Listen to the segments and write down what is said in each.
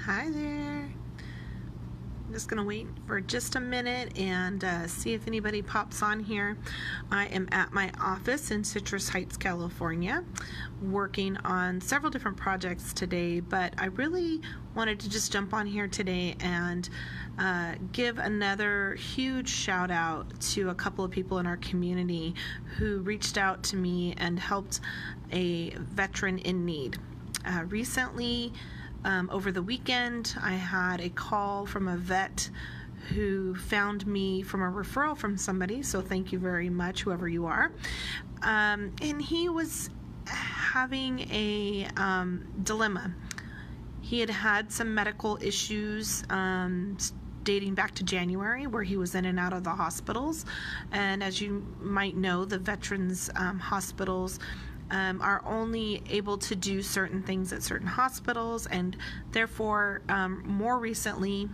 Hi there. I'm just going to wait for just a minute and see if anybody pops on here. I am at my office in Citrus Heights, California, working on several different projects today, but I really wanted to just jump on here today and give another huge shout out to a couple of people in our community who reached out to me and helped a veteran in need. Recently, over the weekend, I had a call from a vet who found me from a referral from somebody, so thank you very much, whoever you are. And he was having a dilemma. He had had some medical issues dating back to January, where he was in and out of the hospitals. And as you might know, the veterans hospitals are only able to do certain things at certain hospitals, and therefore more recently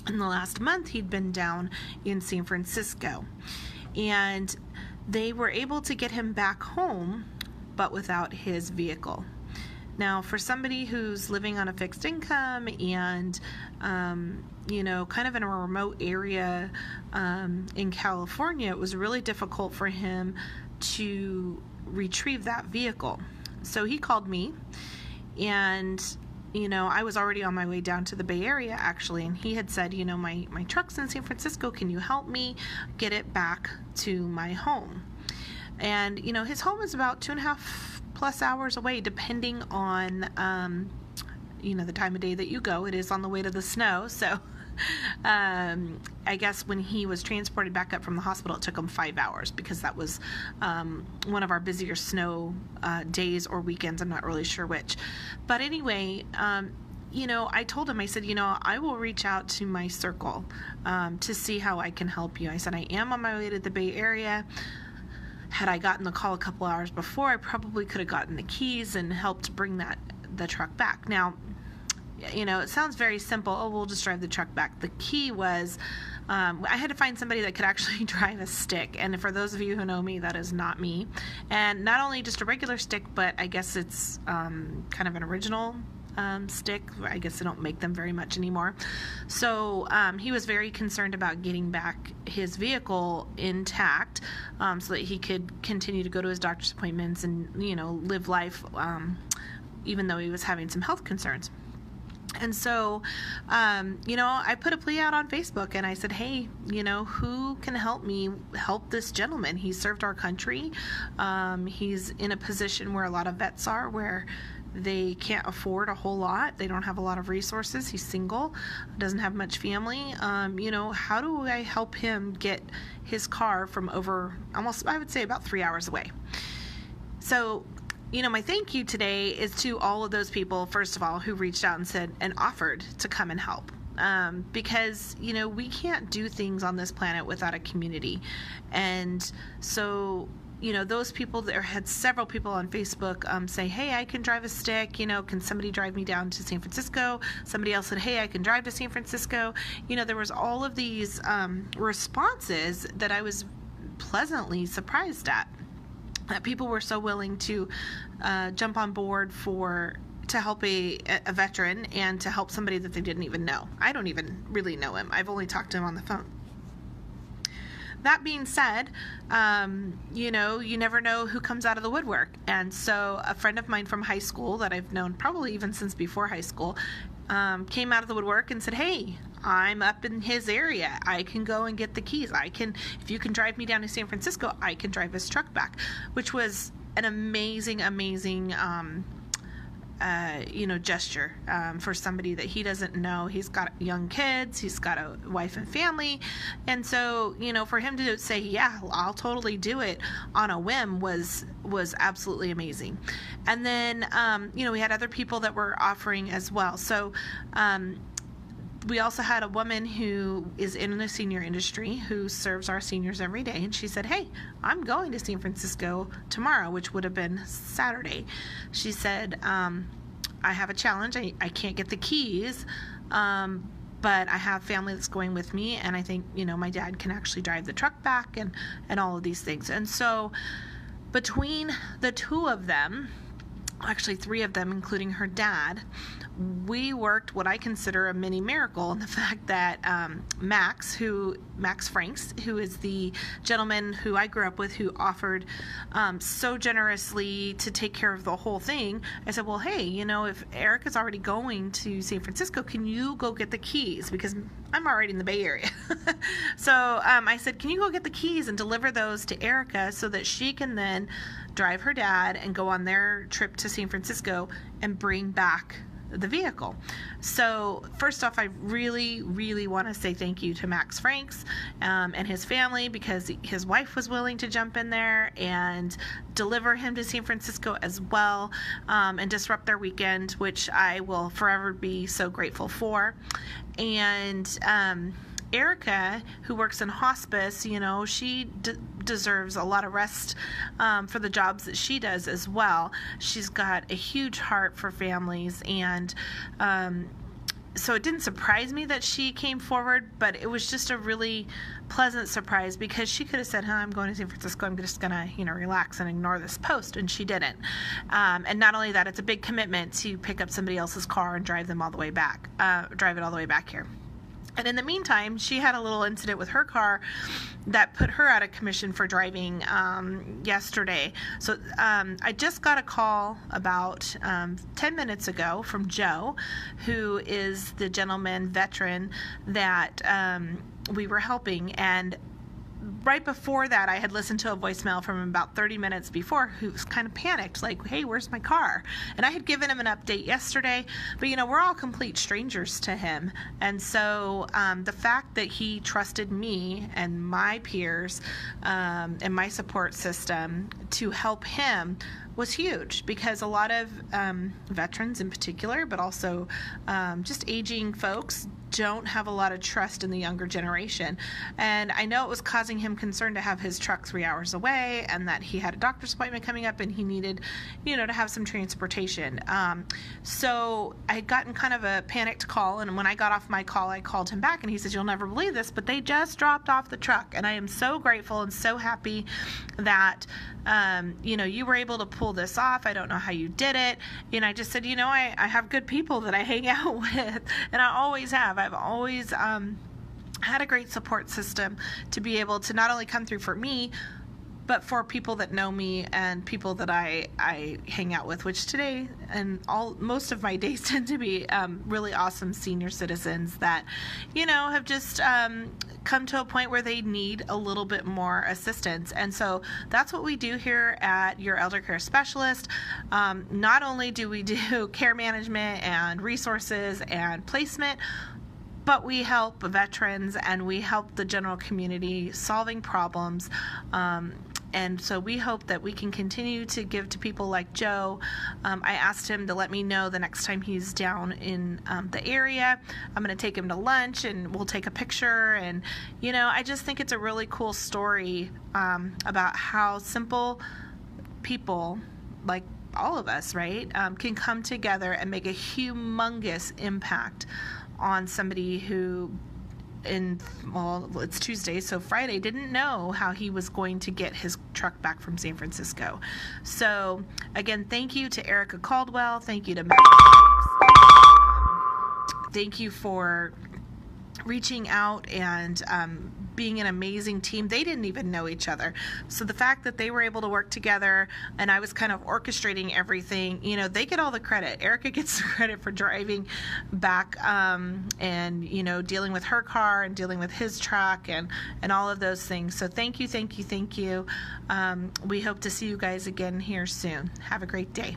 in the last month he'd been down in San Francisco, and they were able to get him back home but without his vehicle. Now, for somebody who's living on a fixed income and kind of in a remote area in California, it was really difficult for him to retrieve that vehicle. So he called me, and I was already on my way down to the Bay Area actually, and he had said, my truck's in San Francisco, can you help me get it back to my home? And his home is about 2.5+ hours away, depending on the time of day that you go. It is on the way to the snow, so I guess when he was transported back up from the hospital, it took him 5 hours, because that was one of our busier snow days or weekends. I'm not really sure which. But anyway, I told him, I said, I will reach out to my circle to see how I can help you. I said, I am on my way to the Bay Area. Had I gotten the call a couple hours before, I probably could have gotten the keys and helped bring the truck back. Now, it sounds very simple. Oh, we'll just drive the truck back. The key was I had to find somebody that could actually drive a stick. And for those of you who know me, that is not me. And not only just a regular stick, but I guess it's kind of an original stick. I guess they don't make them very much anymore. So he was very concerned about getting back his vehicle intact so that he could continue to go to his doctor's appointments and, live life even though he was having some health concerns. And so, I put a plea out on Facebook, and I said, hey, who can help me help this gentleman? He served our country. He's in a position where a lot of vets are, where they can't afford a whole lot. They don't have a lot of resources. He's single, doesn't have much family. How do I help him get his car from over almost, I would say, about 3 hours away? So, my thank you today is to all of those people, first of all, who reached out and said and offered to come and help. Because, we can't do things on this planet without a community. And so, those people, there had several people on Facebook say, hey, I can drive a stick, can somebody drive me down to San Francisco? Somebody else said, hey, I can drive to San Francisco. There was all of these responses that I was pleasantly surprised at. That people were so willing to jump on board to help a veteran and to help somebody that they didn't even know. I don't even really know him. I've only talked to him on the phone. That being said, you never know who comes out of the woodwork. And so a friend of mine from high school that I've known probably even since before high school came out of the woodwork and said, hey, I'm up in his area. I can go and get the keys. If you can drive me down to San Francisco, I can drive his truck back, which was an amazing gesture for somebody that he doesn't know. He's got young kids, he's got a wife and family, and so for him to say, yeah, I'll totally do it on a whim was absolutely amazing. And then we had other people that were offering as well. So we also had a woman who is in the senior industry who serves our seniors every day, and she said, hey, I'm going to San Francisco tomorrow, which would have been Saturday. She said, I have a challenge. I can't get the keys, but I have family that's going with me, and I think, my dad can actually drive the truck back and all of these things. And so between the two of them, actually 3 of them, including her dad, we worked what I consider a mini miracle in the fact that Max Franks, who is the gentleman who I grew up with, who offered so generously to take care of the whole thing. I said, well, hey, if Erica's already going to San Francisco, can you go get the keys? Because I'm already in the Bay Area. So I said, can you go get the keys and deliver those to Erica so that she can then drive her dad and go on their trip to San Francisco and bring back the vehicle. So first off, I really, really want to say thank you to Max Franks and his family, because his wife was willing to jump in there and deliver him to San Francisco as well, and disrupt their weekend, which I will forever be so grateful for. And Erica, who works in hospice, she deserves a lot of rest for the jobs that she does as well. She's got a huge heart for families, and so it didn't surprise me that she came forward, but it was just a really pleasant surprise, because she could have said, I'm going to San Francisco, I'm just gonna relax and ignore this post, and she didn't. And not only that, it's a big commitment to pick up somebody else's car and drive it all the way back here. And in the meantime, she had a little incident with her car that put her out of commission for driving yesterday. So I just got a call about 10 minutes ago from Joe, who is the gentleman veteran that we were helping. And right before that, I had listened to a voicemail from him about 30 minutes before, who was kind of panicked, like, hey, where's my car? And I had given him an update yesterday, but we're all complete strangers to him. And so the fact that he trusted me and my peers and my support system to help him was huge, because a lot of veterans in particular, but also just aging folks, don't have a lot of trust in the younger generation. And I know it was causing him concern to have his truck 3 hours away, and that he had a doctor's appointment coming up and he needed, to have some transportation. So I had gotten kind of a panicked call, and when I got off my call, I called him back, and he says, you'll never believe this, but they just dropped off the truck. And I am so grateful and so happy that you were able to pull this off. I don't know how you did it. I just said, I have good people that I hang out with, and I always have. I've always had a great support system to be able to not only come through for me, but for people that know me and people that I hang out with, which today and most of my days tend to be really awesome senior citizens that, have just come to a point where they need a little bit more assistance. And so that's what we do here at Your Elder Care Specialist. Not only do we do care management and resources and placement, but we help veterans and we help the general community solving problems. And so we hope that we can continue to give to people like Joe. I asked him to let me know the next time he's down in the area. I'm going to take him to lunch and we'll take a picture. And, I just think it's a really cool story about how simple people, like all of us, right, can come together and make a humongous impact on somebody who it's Tuesday, so Friday didn't know how he was going to get his truck back from San Francisco. So again, thank you to Erica Caldwell. Thank you to Matt. Thank you for reaching out and being an amazing team. They didn't even know each other. So the fact that they were able to work together and I was kind of orchestrating everything, they get all the credit. Erica gets the credit for driving back and, dealing with her car and dealing with his truck and all of those things. So thank you, thank you, thank you. We hope to see you guys again here soon. Have a great day.